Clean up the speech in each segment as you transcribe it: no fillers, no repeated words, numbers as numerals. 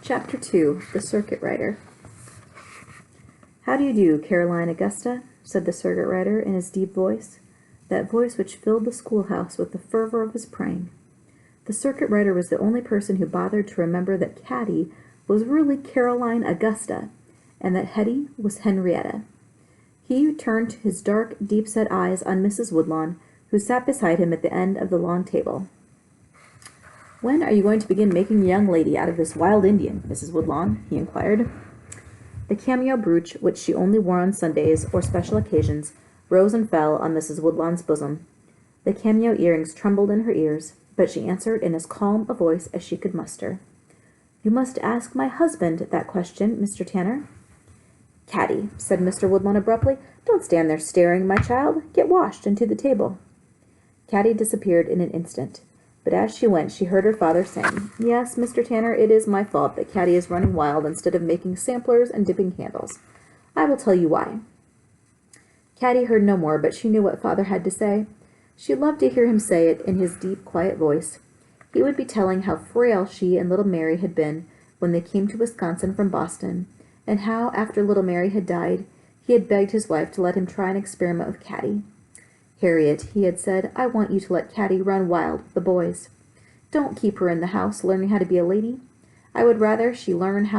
Chapter 2, The Circuit Rider. "How do you do, Caroline Augusta?" said the circuit rider in his deep voice, that voice which filled the schoolhouse with the fervor of his praying. The circuit rider was the only person who bothered to remember that Caddie was really Caroline Augusta, and that Hetty was Henrietta. He turned his dark, deep-set eyes on Mrs. Woodlawn, who sat beside him at the end of the long table. "When are you going to begin making a young lady out of this wild Indian, Mrs. Woodlawn?" he inquired. The cameo brooch, which she only wore on Sundays or special occasions, rose and fell on Mrs. Woodlawn's bosom. The cameo earrings trembled in her ears, but she answered in as calm a voice as she could muster. "You must ask my husband that question, Mr. Tanner." "Caddie," said Mr. Woodlawn abruptly, "don't stand there staring, my child. Get washed and to the table." Caddie disappeared in an instant, but as she went she heard her father saying, "Yes, Mr. Tanner, it is my fault that Caddie is running wild instead of making samplers and dipping candles. I will tell you why." Caddie heard no more, but she knew what father had to say. She loved to hear him say it in his deep, quiet voice. He would be telling how frail she and little Mary had been when they came to Wisconsin from Boston, and how, after little Mary had died, he had begged his wife to let him try an experiment with Caddie. "Harriet," he had said, "I want you to let Caddie run wild with the boys. Don't keep her in the house learning how to be a lady. I would rather see her learn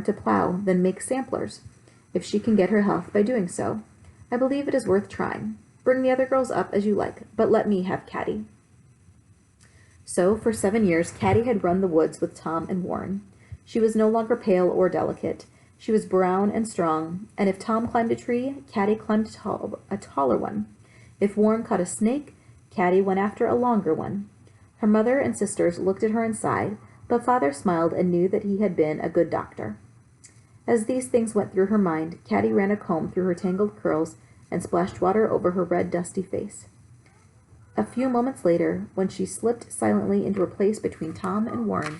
to plow than make samplers, if she can get her health by doing so. I believe it is worth trying. Bring the other girls up as you like, but let me have Caddie." So, for 7 years, Caddie had run the woods with Tom and Warren. She was no longer pale or delicate. She was brown and strong, and if Tom climbed a tree, Caddie climbed a taller one. If Warren caught a snake, Caddie went after a longer one. Her mother and sisters looked at her and sighed, but father smiled and knew that he had been a good doctor. As these things went through her mind, Caddie ran a comb through her tangled curls and splashed water over her red, dusty face. A few moments later, when she slipped silently into her place between Tom and Warren,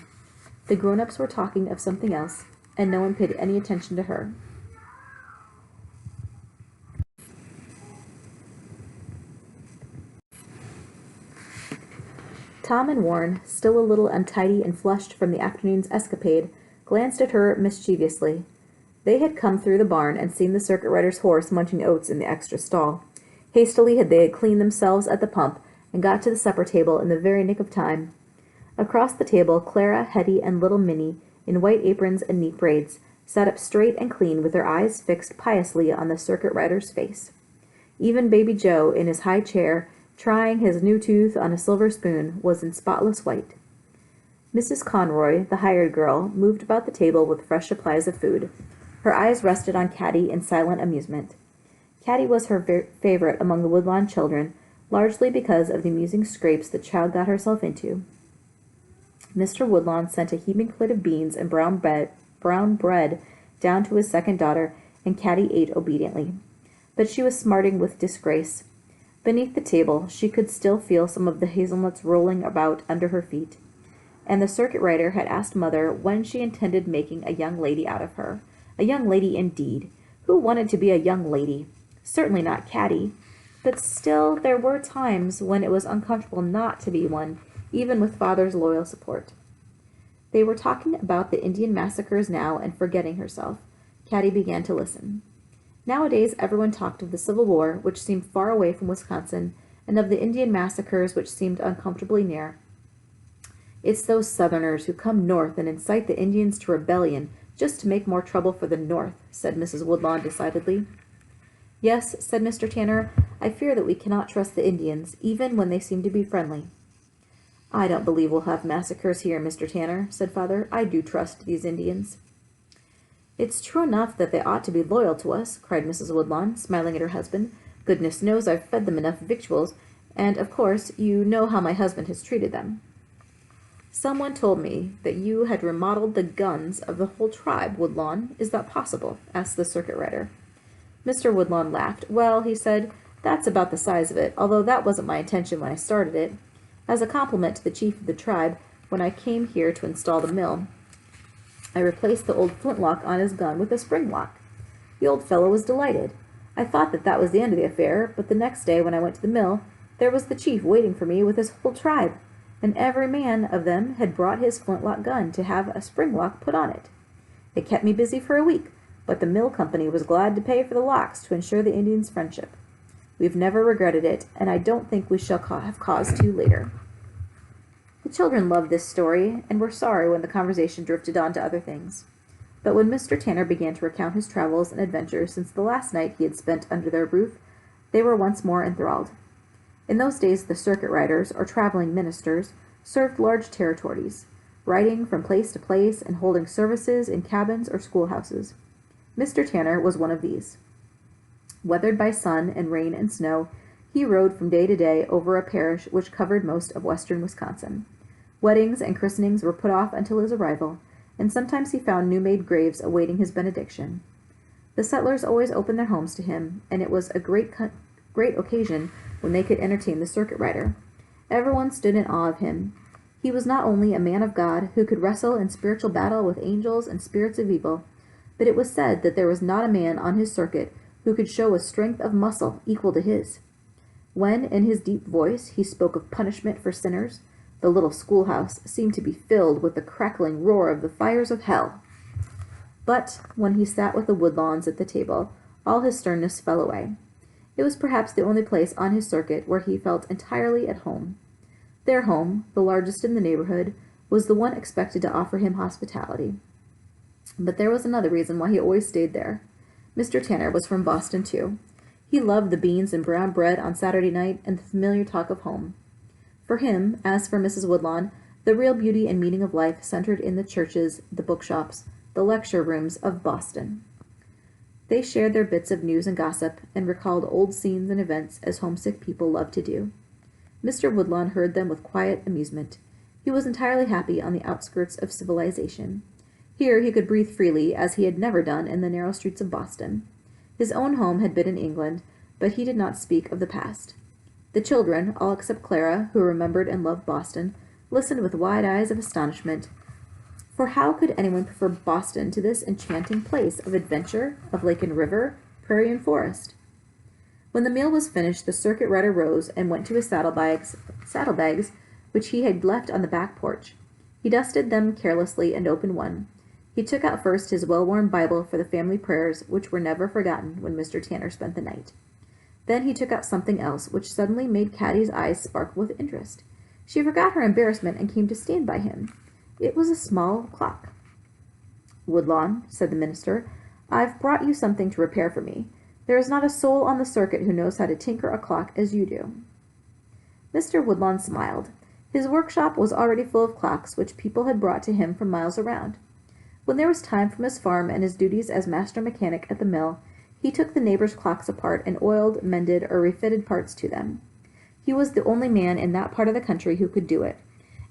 the grown-ups were talking of something else, and no one paid any attention to her. Tom and Warren, still a little untidy and flushed from the afternoon's escapade, glanced at her mischievously. They had come through the barn and seen the circuit rider's horse munching oats in the extra stall. Hastily they had cleaned themselves at the pump and got to the supper table in the very nick of time. Across the table, Clara, Hetty, and little Minnie, in white aprons and neat braids, sat up straight and clean with their eyes fixed piously on the circuit rider's face. Even baby Joe, in his high chair, trying his new tooth on a silver spoon, was in spotless white. Mrs. Conroy, the hired girl, moved about the table with fresh supplies of food. Her eyes rested on Caddie in silent amusement. Caddie was her favorite among the Woodlawn children, largely because of the amusing scrapes the child got herself into. Mr. Woodlawn sent a heaping plate of beans and brown bread down to his second daughter, and Caddie ate obediently. But she was smarting with disgrace. Beneath the table, she could still feel some of the hazelnuts rolling about under her feet. And the circuit rider had asked Mother when she intended making a young lady out of her. A young lady indeed. Who wanted to be a young lady? Certainly not Caddie. But still, there were times when it was uncomfortable not to be one, even with Father's loyal support. They were talking about the Indian massacres now, and forgetting herself, Caddie began to listen. Nowadays, everyone talked of the Civil War, which seemed far away from Wisconsin, and of the Indian massacres, which seemed uncomfortably near. "It's those Southerners who come north and incite the Indians to rebellion just to make more trouble for the North," said Mrs. Woodlawn decidedly. "Yes," said Mr. Tanner, "I fear that we cannot trust the Indians, even when they seem to be friendly." "I don't believe we'll have massacres here, Mr. Tanner," said Father. "I do trust these Indians." "It's true enough that they ought to be loyal to us," cried Mrs. Woodlawn, smiling at her husband. "Goodness knows I've fed them enough victuals, and, of course, you know how my husband has treated them." "Someone told me that you had remodeled the guns of the whole tribe, Woodlawn. Is that possible?" asked the circuit rider. Mr. Woodlawn laughed. "Well," he said, "that's about the size of it, although that wasn't my intention when I started it. As a compliment to the chief of the tribe, when I came here to install the mill, I replaced the old flintlock on his gun with a spring lock. The old fellow was delighted. I thought that was the end of the affair, but the next day when I went to the mill, there was the chief waiting for me with his whole tribe, and every man of them had brought his flintlock gun to have a spring lock put on it. It kept me busy for a week, but the mill company was glad to pay for the locks to ensure the Indians' friendship. We've never regretted it, and I don't think we shall have cause to later." The children loved this story, and were sorry when the conversation drifted on to other things. But when Mr. Tanner began to recount his travels and adventures since the last night he had spent under their roof, they were once more enthralled. In those days the circuit riders, or traveling ministers, served large territories, riding from place to place and holding services in cabins or schoolhouses. Mr. Tanner was one of these. Weathered by sun and rain and snow, he rode from day to day over a parish which covered most of western Wisconsin. Weddings and christenings were put off until his arrival, and sometimes he found new-made graves awaiting his benediction. The settlers always opened their homes to him, and it was a great occasion when they could entertain the circuit rider. Everyone stood in awe of him. He was not only a man of God who could wrestle in spiritual battle with angels and spirits of evil, but it was said that there was not a man on his circuit who could show a strength of muscle equal to his. When, in his deep voice, he spoke of punishment for sinners, the little schoolhouse seemed to be filled with the crackling roar of the fires of hell. But when he sat with the Woodlawns at the table, all his sternness fell away. It was perhaps the only place on his circuit where he felt entirely at home. Their home, the largest in the neighborhood, was the one expected to offer him hospitality. But there was another reason why he always stayed there. Mr. Tanner was from Boston, too. He loved the beans and brown bread on Saturday night and the familiar talk of home. For him, as for Mrs. Woodlawn, the real beauty and meaning of life centered in the churches, the bookshops, the lecture rooms of Boston. They shared their bits of news and gossip, and recalled old scenes and events as homesick people love to do. Mr. Woodlawn heard them with quiet amusement. He was entirely happy on the outskirts of civilization. Here he could breathe freely, as he had never done in the narrow streets of Boston. His own home had been in England, but he did not speak of the past. The children, all except Clara, who remembered and loved Boston, listened with wide eyes of astonishment. For how could anyone prefer Boston to this enchanting place of adventure, of lake and river, prairie and forest? When the meal was finished, the circuit rider rose and went to his saddlebags, which he had left on the back porch. He dusted them carelessly and opened one. He took out first his well-worn Bible for the family prayers, which were never forgotten when Mr. Tanner spent the night. Then he took out something else, which suddenly made Caddie's eyes sparkle with interest. She forgot her embarrassment and came to stand by him. It was a small clock. "Woodlawn," said the minister, "I've brought you something to repair for me. There is not a soul on the circuit who knows how to tinker a clock as you do." Mr. Woodlawn smiled. His workshop was already full of clocks which people had brought to him from miles around. When there was time from his farm and his duties as master mechanic at the mill, he took the neighbors' clocks apart and oiled, mended, or refitted parts to them. He was the only man in that part of the country who could do it,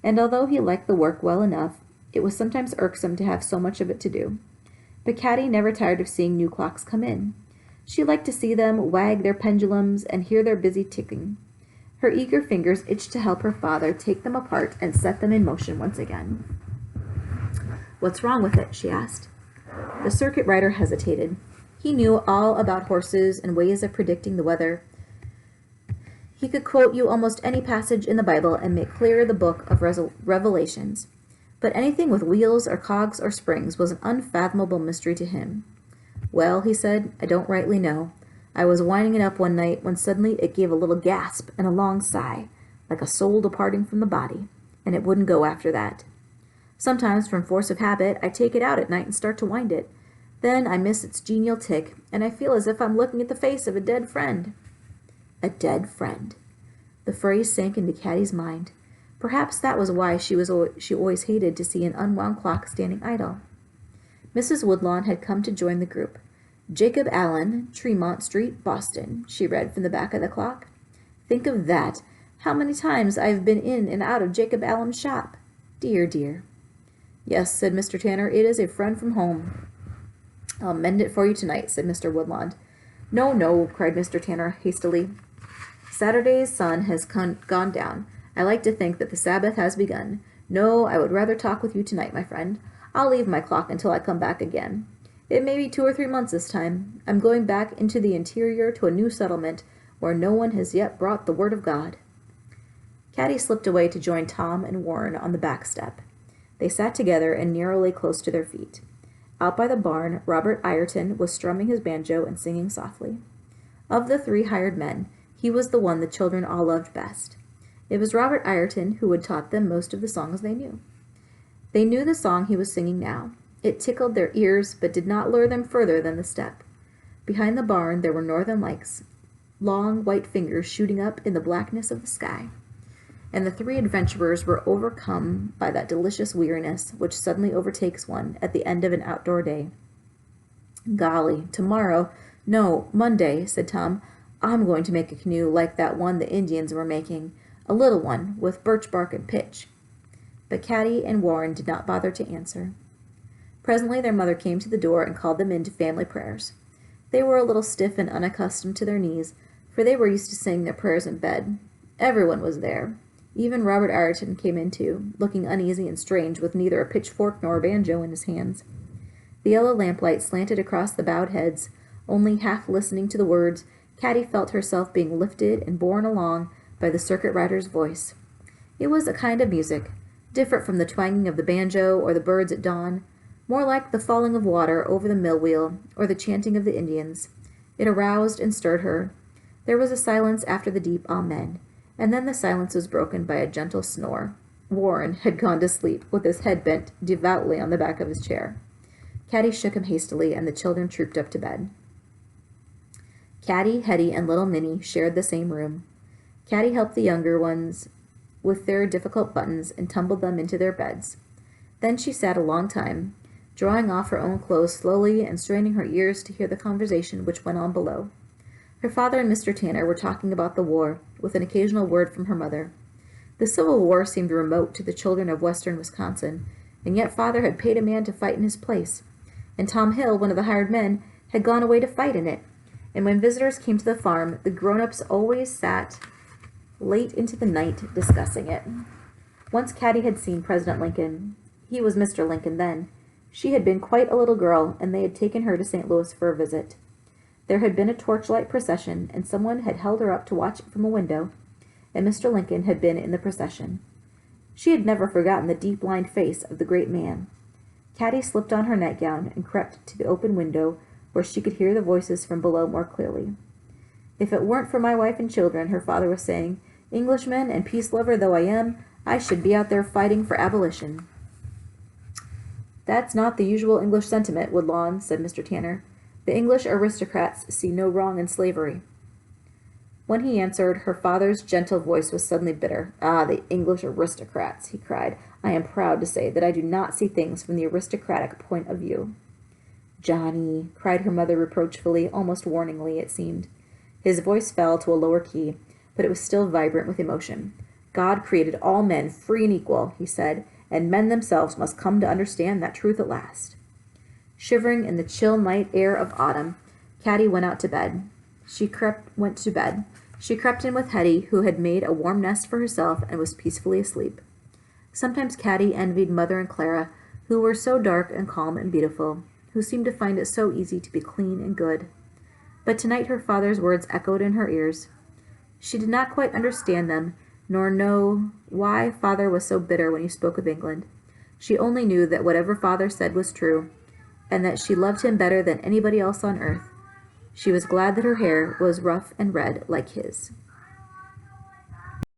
and although he liked the work well enough, it was sometimes irksome to have so much of it to do. But Caddie never tired of seeing new clocks come in. She liked to see them wag their pendulums and hear their busy ticking. Her eager fingers itched to help her father take them apart and set them in motion once again. "What's wrong with it?" she asked. The circuit rider hesitated. He knew all about horses and ways of predicting the weather. He could quote you almost any passage in the Bible and make clear the book of Revelations. But anything with wheels or cogs or springs was an unfathomable mystery to him. "Well," he said, "I don't rightly know. I was winding it up one night when suddenly it gave a little gasp and a long sigh, like a soul departing from the body, and it wouldn't go after that. Sometimes, from force of habit, I take it out at night and start to wind it. Then I miss its genial tick, and I feel as if I'm looking at the face of a dead friend." A dead friend. The phrase sank into Caddie's mind. Perhaps that was why she always hated to see an unwound clock standing idle. Mrs. Woodlawn had come to join the group. "Jacob Allen, Tremont Street, Boston," she read from the back of the clock. "Think of that! How many times I've been in and out of Jacob Allen's shop! Dear, dear." "Yes," said Mr. Tanner, "it is a friend from home." "I'll mend it for you tonight," said Mr. Woodlawn. "No, no," cried Mr. Tanner hastily. "Saturday's sun has gone down. I like to think that the Sabbath has begun. No, I would rather talk with you tonight, my friend. I'll leave my clock until I come back again. It may be 2 or 3 months this time. I'm going back into the interior to a new settlement where no one has yet brought the word of God." Caddie slipped away to join Tom and Warren on the back step. They sat together and Nero lay close to their feet. Out by the barn, Robert Ireton was strumming his banjo and singing softly. Of the 3 hired men, he was the one the children all loved best. It was Robert Ireton who had taught them most of the songs they knew. They knew the song he was singing now. It tickled their ears, but did not lure them further than the step. Behind the barn there were northern lights, long white fingers shooting up in the blackness of the sky. And the 3 adventurers were overcome by that delicious weariness which suddenly overtakes one at the end of an outdoor day. "Golly, tomorrow, no, Monday," said Tom, "I'm going to make a canoe like that one the Indians were making, a little one, with birch bark and pitch." But Caddie and Warren did not bother to answer. Presently their mother came to the door and called them in to family prayers. They were a little stiff and unaccustomed to their knees, for they were used to saying their prayers in bed. Everyone was there. Even Robert Ireton came in too, looking uneasy and strange, with neither a pitchfork nor a banjo in his hands. The yellow lamplight slanted across the bowed heads. Only half listening to the words, Caddie felt herself being lifted and borne along by the circuit rider's voice. It was a kind of music, different from the twanging of the banjo or the birds at dawn, more like the falling of water over the mill wheel or the chanting of the Indians. It aroused and stirred her. There was a silence after the deep amen, and then the silence was broken by a gentle snore. Warren had gone to sleep with his head bent devoutly on the back of his chair. Caddie shook him hastily, and the children trooped up to bed. Caddie, Hetty, and little Minnie shared the same room. Caddie helped the younger ones with their difficult buttons and tumbled them into their beds. Then she sat a long time, drawing off her own clothes slowly and straining her ears to hear the conversation which went on below. Her father and Mr. Tanner were talking about the war, with an occasional word from her mother. The Civil War seemed remote to the children of western Wisconsin, and yet father had paid a man to fight in his place, and Tom Hill, one of the hired men, had gone away to fight in it. And when visitors came to the farm, the grown-ups always sat late into the night discussing it. Once Caddie had seen President Lincoln. He was Mr. Lincoln then. She had been quite a little girl, and they had taken her to St. Louis for a visit. There had been a torchlight procession, and someone had held her up to watch it from a window, and Mr. Lincoln had been in the procession. She had never forgotten the deep-lined face of the great man. Caddie slipped on her nightgown and crept to the open window where she could hear the voices from below more clearly. "If it weren't for my wife and children," her father was saying, "Englishman and peace-lover though I am, I should be out there fighting for abolition." "That's not the usual English sentiment, Woodlawn," said Mr. Tanner. "The English aristocrats see no wrong in slavery." When he answered, her father's gentle voice was suddenly bitter. "Ah, the English aristocrats," he cried. "I am proud to say that I do not see things from the aristocratic point of view." "Johnny," cried her mother reproachfully, almost warningly, it seemed. His voice fell to a lower key, but it was still vibrant with emotion. "God created all men free and equal," he said, "and men themselves must come to understand that truth at last." Shivering in the chill night air of autumn, Caddie went to bed. She crept in with Hetty, who had made a warm nest for herself and was peacefully asleep. Sometimes Caddie envied Mother and Clara, who were so dark and calm and beautiful, who seemed to find it so easy to be clean and good. But tonight her father's words echoed in her ears. She did not quite understand them, nor know why father was so bitter when he spoke of England. She only knew that whatever father said was true, and that she loved him better than anybody else on earth. She was glad that her hair was rough and red like his.